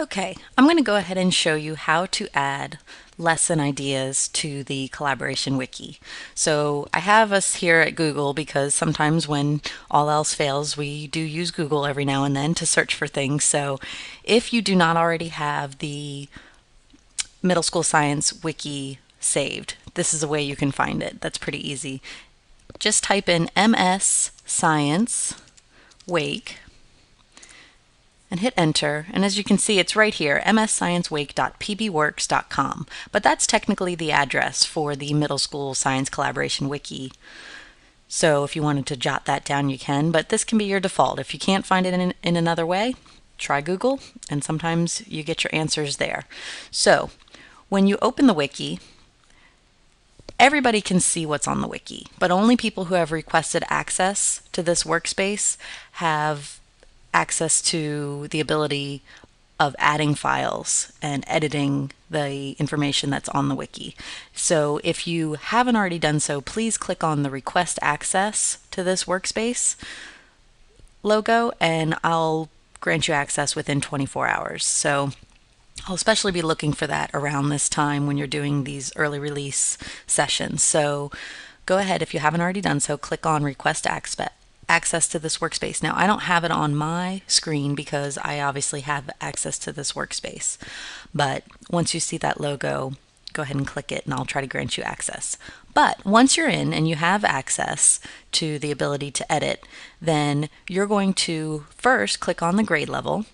Okay, I'm going to go ahead and show you how to add lesson ideas to the collaboration wiki. So I have us here at Google because sometimes when all else fails, we do use Google every now and then to search for things. So if you do not already have the middle school science wiki saved, this is a way you can find it. That's pretty easy. Just type in MS Science Wake and hit enter, and as you can see it's right here, mssciencewake.pbworks.com, but that's technically the address for the middle school science collaboration wiki. So if you wanted to jot that down you can, but this can be your default. If you can't find it in another way, try Google, and sometimes you get your answers there. So when you open the wiki, everybody can see what's on the wiki, but only people who have requested access to this workspace have access to the ability of adding files and editing the information that's on the wiki. So if you haven't already done so, please click on the request access to this workspace logo and I'll grant you access within 24 hours. So I'll especially be looking for that around this time when you're doing these early release sessions. So go ahead, if you haven't already done so, click on request access to this workspace. Now I don't have it on my screen because I obviously have access to this workspace, but once you see that logo, go ahead and click it and I'll try to grant you access. But once you're in and you have access to the ability to edit, then you're going to first click on the grade level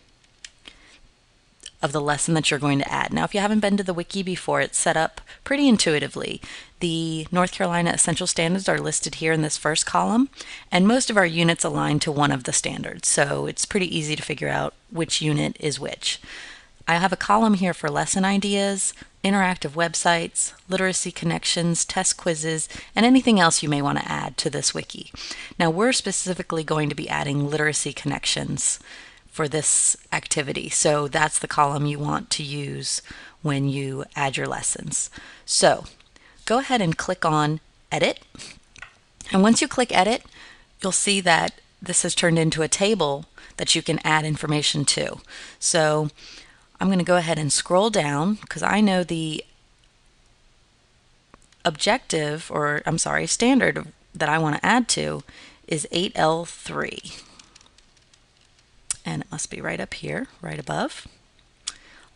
of the lesson that you're going to add. Now, if you haven't been to the wiki before, it's set up pretty intuitively. The North Carolina Essential Standards are listed here in this first column, and most of our units align to one of the standards, so it's pretty easy to figure out which unit is which. I have a column here for lesson ideas, interactive websites, literacy connections, test quizzes, and anything else you may want to add to this wiki. Now, we're specifically going to be adding literacy connections for this activity. So that's the column you want to use when you add your lessons. So go ahead and click on Edit. And once you click Edit, you'll see that this has turned into a table that you can add information to. So I'm going to go ahead and scroll down because I know the objective, or I'm sorry, standard that I want to add to is 8L3. And it must be right up here, right above.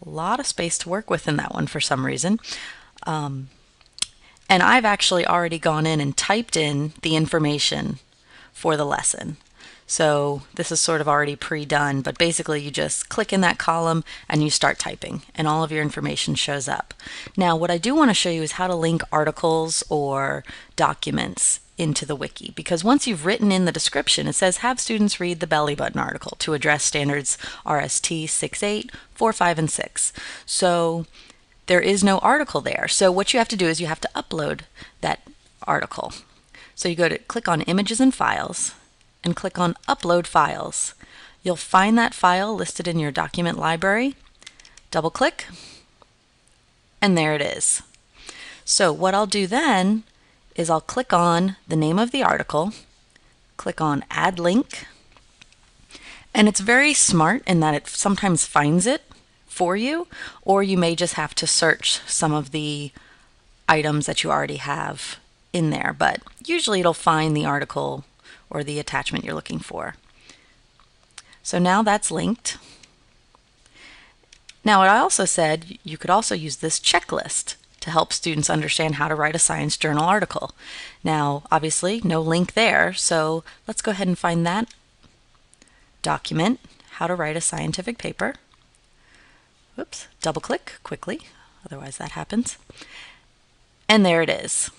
A lot of space to work with in that one for some reason. And I've actually already gone in and typed in the information for the lesson. So this is sort of already pre-done, but basically you just click in that column and you start typing and all of your information shows up. Now what I do want to show you is how to link articles or documents into the wiki, because once you've written in the description, it says have students read the belly button article to address standards RST 6.8, 4, 5, and 6. So there is no article there. So what you have to do is you have to upload that article. So you go to click on Images and Files and click on Upload Files. You'll find that file listed in your document library. Double click, and there it is. So what I'll do then is I'll click on the name of the article, click on Add Link, and it's very smart in that it sometimes finds it for you, or you may just have to search some of the items that you already have in there, but usually it'll find the article or the attachment you're looking for. So now that's linked. Now what I also said, you could also use this checklist to help students understand how to write a science journal article. Now, obviously, no link there, so let's go ahead and find that document, how to write a scientific paper. Whoops, double click quickly, otherwise that happens. And there it is.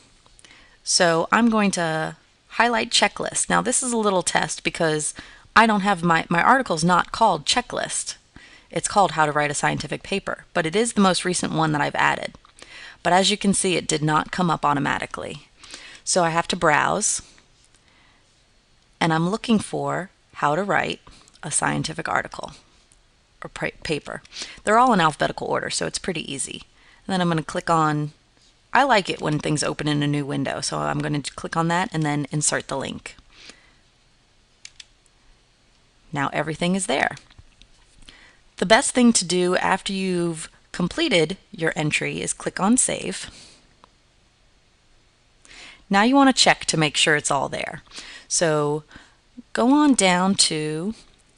So I'm going to highlight checklist. Now this is a little test because I don't have my article's not called checklist. It's called how to write a scientific paper, but it is the most recent one that I've added. But as you can see, it did not come up automatically. So I have to browse, and I'm looking for how to write a scientific article or paper. They're all in alphabetical order, so it's pretty easy. And then I'm going to click on, I like it when things open in a new window, so I'm going to click on that and then insert the link. Now everything is there. The best thing to do after you've completed your entry is click on Save. Now you want to check to make sure it's all there. So go on down to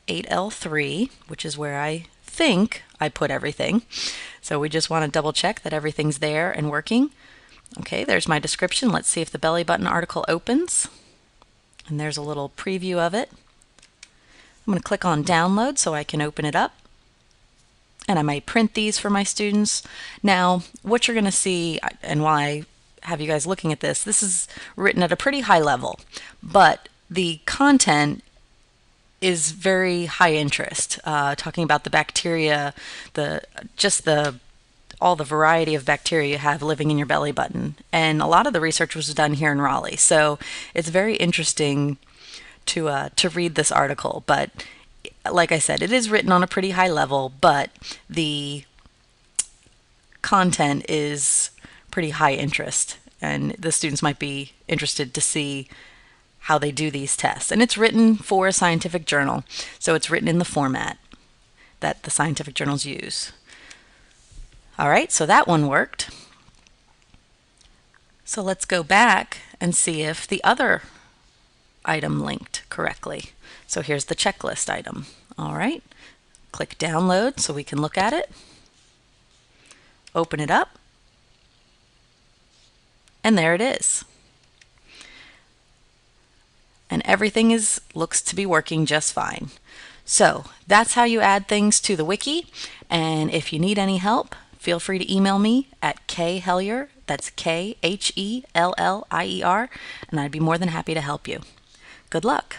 8L3, which is where I think I put everything. So we just want to double check that everything's there and working. Okay, there's my description. Let's see if the belly button article opens. And there's a little preview of it. I'm going to click on download so I can open it up. And I might print these for my students. Now, what you're going to see, and why I have you guys looking at this is written at a pretty high level, but the content is very high interest, talking about the bacteria, all the variety of bacteria you have living in your belly button. And a lot of the research was done here in Raleigh, so it's very interesting to read this article. But like I said, it is written on a pretty high level, but the content is pretty high interest, and the students might be interested to see how they do these tests. And it's written for a scientific journal, so it's written in the format that the scientific journals use. All right, so that one worked. So let's go back and see if the other item linked correctly. So here's the checklist item. All right, click download so we can look at it. Open it up. And there it is. And everything looks to be working just fine. So that's how you add things to the wiki. And if you need any help, feel free to email me at khellier, that's Khellier, and I'd be more than happy to help you. Good luck.